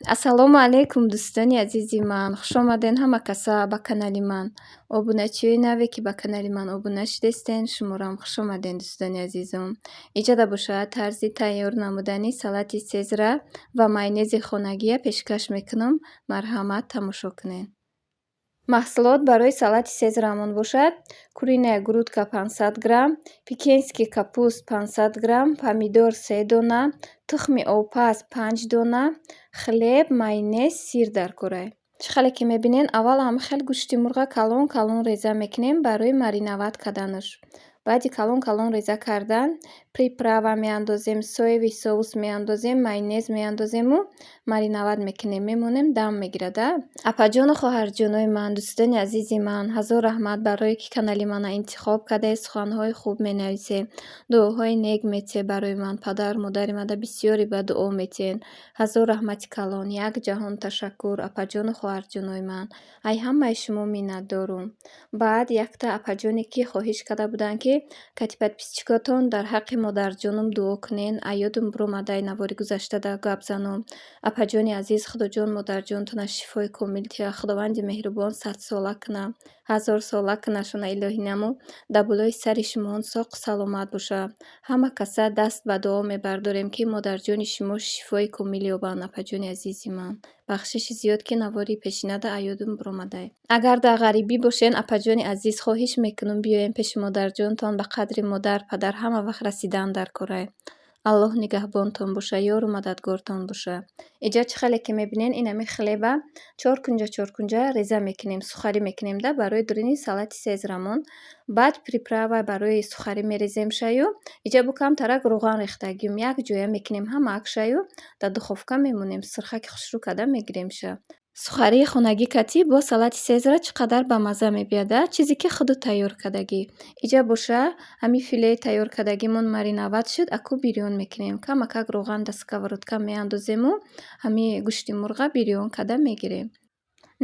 Ассалому алайкум дӯстони азизи ман. Хуш омаден ҳама каса ба канали ман. Обуначиҳои наве ки ба канали ман обуна шудестен, шуморам хуш омаден дӯстони азизам. Иҷода бошад тарзи тайёр намудани салати сезра ва майонези хонагия пешкаш мекунам. Марҳамат, тамошо кунед. маҳсулот барои салати сезрамон бошад: куриная грудка 500 грамм, пекинский капуст 500 грамм, помидор 3 дона, тухми опаз 5 дона, хлеб, майонез, сир дар кӯрай. чӣ хеле ки мебинед, аввал ҳамихел гӯшти мурға калон калон реза мекунем барои маринавад карданаш. баъди калон калон реза кардан, приправа меандозем, соевый соус меандозем, майонез меандозему маринавад мекунем. Мемонем дам мегирад. апаҷону хоҳарҷонои ман, дӯстони азизи ман, ҳазор раҳмат барое ки канали мана интихоб кардаед, суханҳои хуб менависед, дуоҳои нек метиҳед барои ман. Падар модари мада бисёре ба дуо метиҳед. ҳазор раҳмати калон, як ҷаҳон ташаккур апаҷону хоҳарҷонои ман. Ай ҳамаи шумо миннатдорум. баъд якта апаҷоне ки хоҳиш карда буданд ки кати подписчикотон дар ҳаққи модарҷонум дуо кунед. Аёдум биромада навори гузаштада гап занам. апаҷони азиз, худоҷон модарҷонтона шифои комил диҳа. Худованди меҳрубон садсола куна, ҳазорсола куна шуна илоҳӣ намо. Дабулои сари шумоон соқу саломат боша. ҳама каса даст ба дуо мебардорем ки модарҷони шумо шифои комил ёбанд. апаҷони азизи ман, бахшиши зиёд ки навори пешинада аёдум биромадай. Агар дар ғарибӣ бошен, апаҷони азиз, хоҳиш мекунам биёем пеши модарҷонтон. Ба қадри модар, падар ҳама вақт расидан дар корай. аллоҳ нигаҳбонтон боша, ёру мададгортон боша. иҷа чӣ хеле ки мебинен, инами хлеба чоркунҷа реза мекунем, сухарӣ мекунем да барои дурини салати сезрамон. баъд приправа барои сухарӣ мерезем шаю. иҷа бу камтарак рӯған рехтагиюм якҷоя мекунем ҳамаак шаю. дар духовка мемонем, сирхаки хушрӯ карда мегирем ша. сухарии хонагӣ катӣ бо салати сезра чӣ қадар бамазза мебияда, чизе ки худу тайёр кардагӣ. иҷа боша ҳами филеи тайёр кардагимон маринавад шуд, аку бирён мекунем. камакак рӯған дар сковородка меандозему ҳами гӯшти мурға бирён карда мегирем.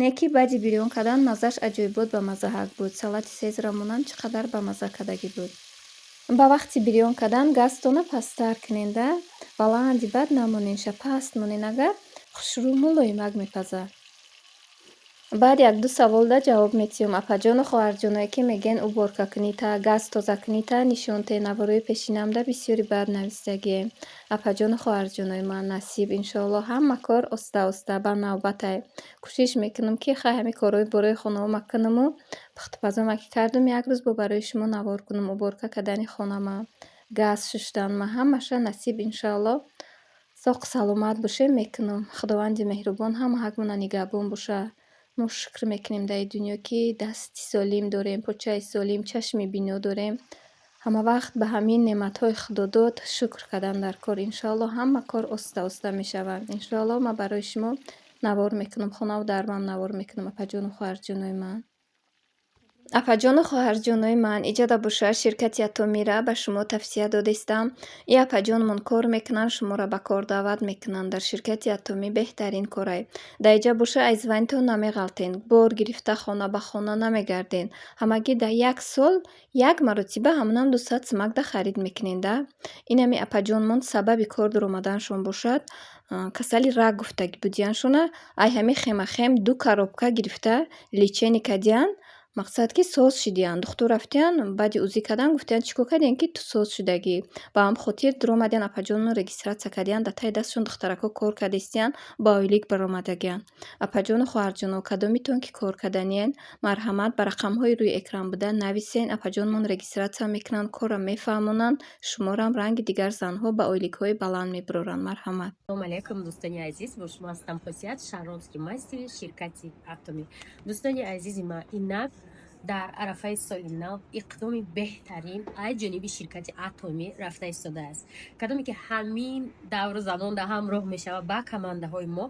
не ки баъди бирён кардан маззаш аҷоибот ба маззаҳак буд. салати сезрамонам чӣ қадар бамазза кардагӣ буд. ба вақти бирён кардан газтона пасттар куненда, баланди бад намоненша паст монен, агар хушрӯ мулоимак мепазад. баъд як-ду саволда ҷавоб метиҳам. апаҷону хоҳарҷоное ки мегӯян уборка кунита, газ тоза кунита, нишонте наворои пешинамда бисёри бад нависдагием. апаҷону хоҳарҷонои ман, насиб иншоаллоҳ ҳама кор оста оста ба навбатай. кӯшиш мекунам ки хай ҳами корҳои бораи хонаома кунаму пухтупазома ки кардум як рӯз бо барои шумо навор кунам. уборка кардани хонама, газ шуштанма, ҳамаша насиб иншоаллоҳ. соқу саломат бошем мекунам. худованди меҳрубон ҳамаҳакмона нигаҳбон боша. мо шукр мекунем дар дунё ки дасти солим дорем, почаи солим, чашми бино дорем. ҳама вақт ба ҳамин неъматҳои худо дод шукр кардан дар кор. иншоаллоҳ ҳама кор оста оста мешавад. иншоаллоҳ ман барои шумо навор мекунам, хонаву дармам навор мекунам. апаҷону хоҳарҷонои ман, апаҷону хоҳарҷонои ман, иҷода боша ширкати Атомира ба шумо тавсия додестам. и апаҷонмон кор мекунанд, шуморо ба кор даъват мекунанд. дар ширкати Атоми беҳтарин корай. дар иҷа боша айзвайнтон намеғалтен, бор гирифта хона ба хона намегарден. ҳамагӣ дар як сол як маротиба ҳамонам 200 сумакда харид мекуненда. инами апаҷонмон сабаби кор даромаданшон бошад. касали рак гуфтагӣ будияншона. ай ҳами хемахем 2 коробка гирифта лечени кардиян. мақсад ки соз шудиян. духтур рафтиян, баъди узӣ кардан гуфтиян чӣ кор кардиян ки ту соз шудагӣ. ба ҳам хотир дуромадиян, апаҷонмон регистратсия кардиян, дар таи дастшон духтарако кор кардестиян, ба ойлик баромадагиян. апаҷону хоҳарҷоно, кадомитон ки кор карданиен, марҳамат ба рақамҳои рӯи экран буда нависен. апаҷонмон регистратсия мекунанд, корро мефаҳмонанд. шуморам ранги дигар занҳо ба ойликҳои баланд мебуроранд. марҳамат. Салому алейкум дӯстони азиз, бо шумо ҳастам Хосият Шаҳромский майстри ширкати Атоми. дӯстони азизи ман, инак дар арафаи соли нав иқдоми беҳтарин аз ҷониби ширкати Атоми рафта истодааст. кадоме ки ҳамин давру замон дар ҳамроҳ мешавад ба командаҳои мо,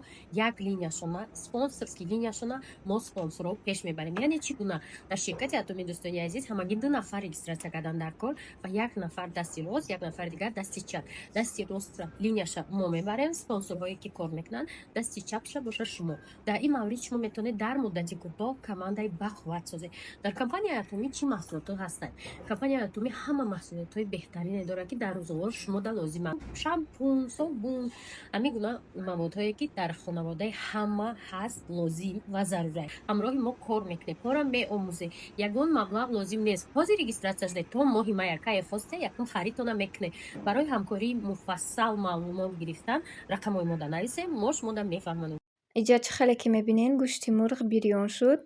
як линияшона спонсорский линияшона мо спонсорро пеш мебарем. яъне чӣ гуна дар ширкати Атоми, дӯстони азиз, ҳамагӣ 2 нафар регистратсия кардан дар кор ва як нафар дасти рост, як нафар дигар дасти чап. дасти ростра линияша мо мебарем, спонсорҳое ки кор мекунанд дасти чапша боша шумо. дар ин маврид шумо метавонед дар муддати кӯтоҳ командаи бақувват созед. дар компанияи атомӣ чӣ маҳсулотҳо ҳастанд? Компанияи атомӣ ҳама маҳсулотҳои беҳтарине дорад, ки дар рӯзгор шумода лозиманд. Шампун, собун, ҳамин гуна маводҳое, ки дар хонаводаи ҳама ҳаст, лозим ва зарура. ҳамроҳи мо кор мекунем, моро меомӯзе. Ягон маблағ лозим нест. Ҳозир регистратсия шудед, то моҳи май кае хосте якум харидтона мекунед. барои ҳамкории муфассал маълумот гирифтан рақамҳои мода нависем, мо шумода мефаҳмонем. иҷа чӣ хеле ки мебинен гӯшти мурғ бирён шуд.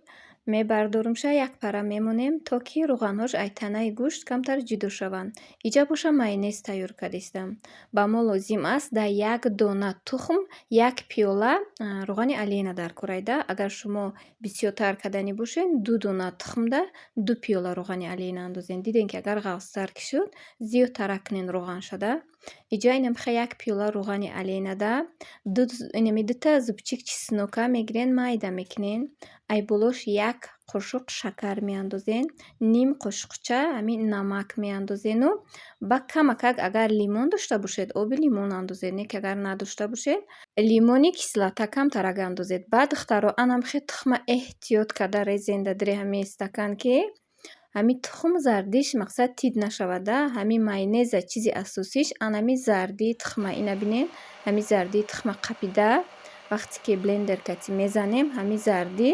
Мебардоримша як пара мемонем, то ки рӯғанҳош ай танаи гӯшт камтар ҷудо шаванд. Иҷа боша майонез тайёр кардистам. Ба мо лозим аст дар як дона тухм як пиёла рӯғани алина даркурайда. Агар шумо бисёртар кардани бошед, 2 дона тухмда 2 пиёла рӯғани алина андозен. Диден ки агар ғафстар ки шуд, зиёдтар акнен рӯғаншада. Иҷа инам хе як пиёла рӯғани алинада инами дута зубчик чеснока мегирен, майда мекунен. Ай болош як қошуқ шакар меандозен, ним қошуқча ҳамин намак меандозену ба камакак агар лимон дошта бошед, оби лимон андозед, не ки агар надошта бошед, лимони кислота камтар ага андозед. Баъд духтаро анам хе тухма эҳтиёт карда резен дадре ҳамин стакан ки ҳамин тухм зардиш мақсад тид нашавада. Ҳамин майонеза чизи асосиш анами зардии тухма. Ина бинен ҳамин зардии тухма қапида вақте ки блендер кати мезанем, ҳамин зардӣ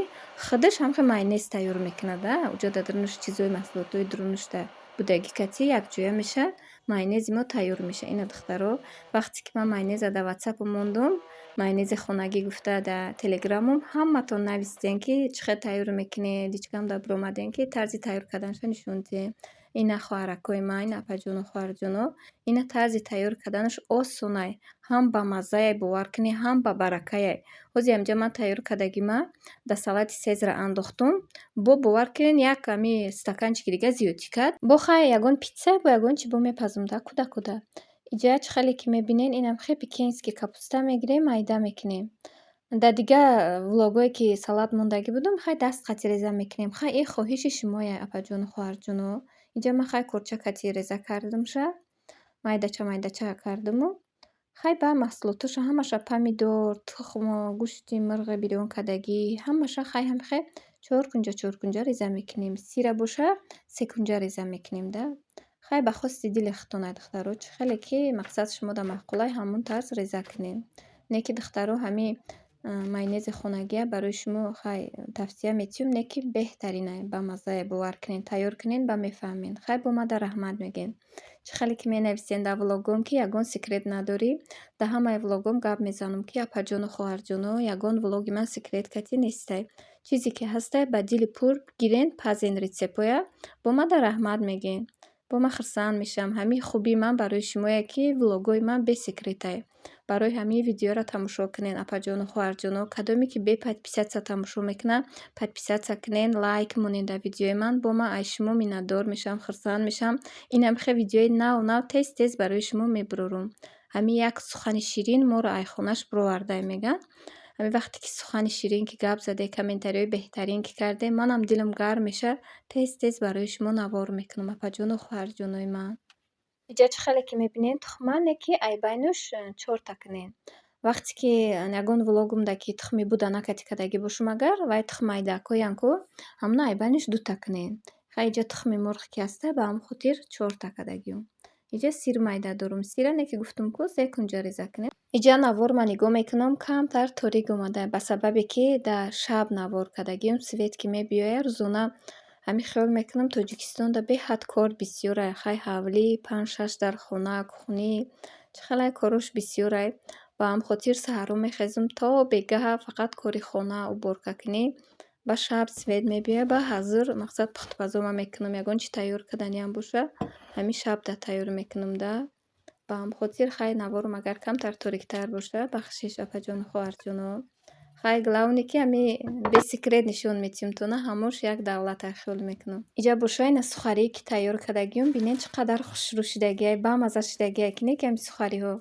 худаш ҳамхе майонез тайёр мекунада. Уҷо дар дурнуш чизои маҳсулотҳои дурнушда будаги кати якҷоя меша, майонези мо тайёр меша. Ина духтаро вақте ки ман майонеза дар ватсапу мондум, майонези хонагӣ гуфта дар телеграмум ҳаматон нависден ки чӣ хел тайёр мекунед, ҳичкам дар биромаден ки тарзи тайёр карданашро нишон дидем. Ина хоҳаракҳои ман, ина апаҷону хоҳарҷоно, ина тарзи тайёр карданаш осонай. Ҳам ба маззае бовар кунед, ҳам ба баракае. Ҳозир ҳамҷа ман тайёр кардагима дар салати сезра андохтум. Бо бовар кунед як ҳами стаканчики дига зиёдӣ кард. Бо хай ягон питса бо ягон чӣ бо мепазумда куда. Иҷа чӣ хеле ки мебинен инам хе пекинский капуста мегирем, майда мекунем. Дар дига влогое ки салат мондагӣ будум, хай даст қати реза мекунем. Хай ин хоҳиши шумояй апаҷону хоҳарҷоно. Иҷа ман хай курча кати реза кардумша, майдача кардуму хай ба маҳсулоташа ҳамаша помидор, тухмо, гӯшти мурғи бирён кардагӣ ҳамаша хай ҳамхе 4 кунҷа реза мекунем. Сира боша 3 кунҷа реза мекунем да. Хай ба хости дили худтонай духтаро, чӣ хеле ки мақсад шумода маъқулай ҳамон тарз реза кунем. Не ки духтаро ҳамин майонези хонагия барои шумо хай тавсия метиём, не ки беҳтаринай. Ба маззае бовар кунен, тайёр кунен ба мефаҳмен. Хай бо мада раҳмат мегӯем. Чӣ хеле ки менависен дар влогом ки ягон секрет надорӣ. Дар ҳамаи влогом гап мезанам ки апаҷону хоҳарҷоно, ягон влоги ман секрет кати нестай. Чизе ки ҳастай ба дили пур гирен пазен рецептоя. Бо мада раҳмат мегӯем. Бо ман хурсанд мешам. Ҳамин хубии ман барои шумое ки влогои ман бесекретай. Барои ҳамин видеоро тамошо кунен апаҷону хоҳарҷоно. Кадоме ки бе подписатсия тамошо мекунанд, подписатсия кунен, лайк монен дар видеои ман. Бо ман ай шумо миннатдор мешам, хурсанд мешам. Инам хе видеои нав тез барои шумо мебурорум. Ҳамин як сухани ширин моро ай хонаш буровардай мегӯянд. ҳамин вақте ки сухани ширин ки гап заде, комментариҳои беҳтарин ки карде, манам дилам гарм меша. Тез барои шумо навор мекунам апаҷону хоҳарҷонои ман. иҷа чӣ хеле ки мебинен тухма не ки ай байнуш 4 та кунен. Вақте ки ягон влогумда ки тухми буда накати кардагӣ бошум агар, вай тухмай дакоян ку ҳамна ай байнуш 2 та кунен. Хай иҷа тухми мурғ ки ҳастай ба ҳамин хотир 4 та кардагиам. иҷа сир майда дорум. Сира не ки гуфтум ку 3 кунҷа реза кунем. иҷа навор ман нигоҳ мекунам камтар торик омада, ба сабабе ки дар шаб навор кардагиам, свет ки мебиёя рӯзона. Ҳамин хиёл мекунам Тоҷикистонда беҳад кор бисёрай. Хай ҳавлӣ 5-6 дар хона, кухнӣ, чӣ хелай корош бисёрай. Ба ҳамин хотир саҳарҳо мехезум то бегаҳа фақат кори хона уборкакунӣ. Ба шаб свет мебиёя, ба ҳазир мақсад пухтупазо ман мекунам. Ягон чӣ тайёр карданиам боша, ҳамин шаб да тайёр мекунам да. Ба ҳамин хотир хай наворум агар камтар ториктар боша, бахшиш апаҷону хоҳарҷоно. Хай главне ки ҳамин бесекрет нишон метиҳам, то на ҳамош як давлатай хиёл мекунам. иҷа боша ина сухарие ки тайёр кардагиам, бинед чӣ қадар хушрӯ шудагиай, бамазза шудагиай ки не ки ҳамин сухариҳо.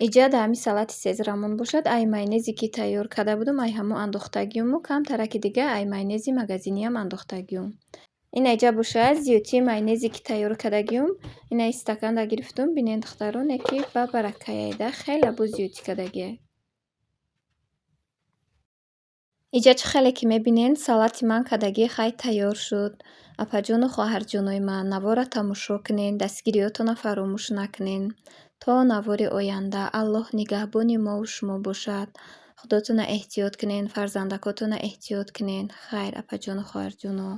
иҷа дар ҳамин салати сезрамон бошад, ай майонезе ки тайёр карда будум, ай ҳамо андохтагиому, камтараки дига ай майонези магазиниам андохтагиум. ин айҷа бошад зиёдтии майонезе ки тайёр кардагиюм. Ина стаканда гирифтум. Бинед духтароне ки ба баракаеда хеле бо зиёдтӣ кардагие. Иҷа чӣ хеле ки мебинед салати ман кардагӣ хай тайёр шуд. Апаҷону хоҳарҷонои ман, навора тамошо кунед, дастгириётонро фаромӯш накунед. То навори оянда Аллоҳ нигаҳбони мову шумо бошад. Худотонро эҳтиёт кунед, фарзандакотонро эҳтиёт кунед. Хайр, апаҷону хоҳарҷоно.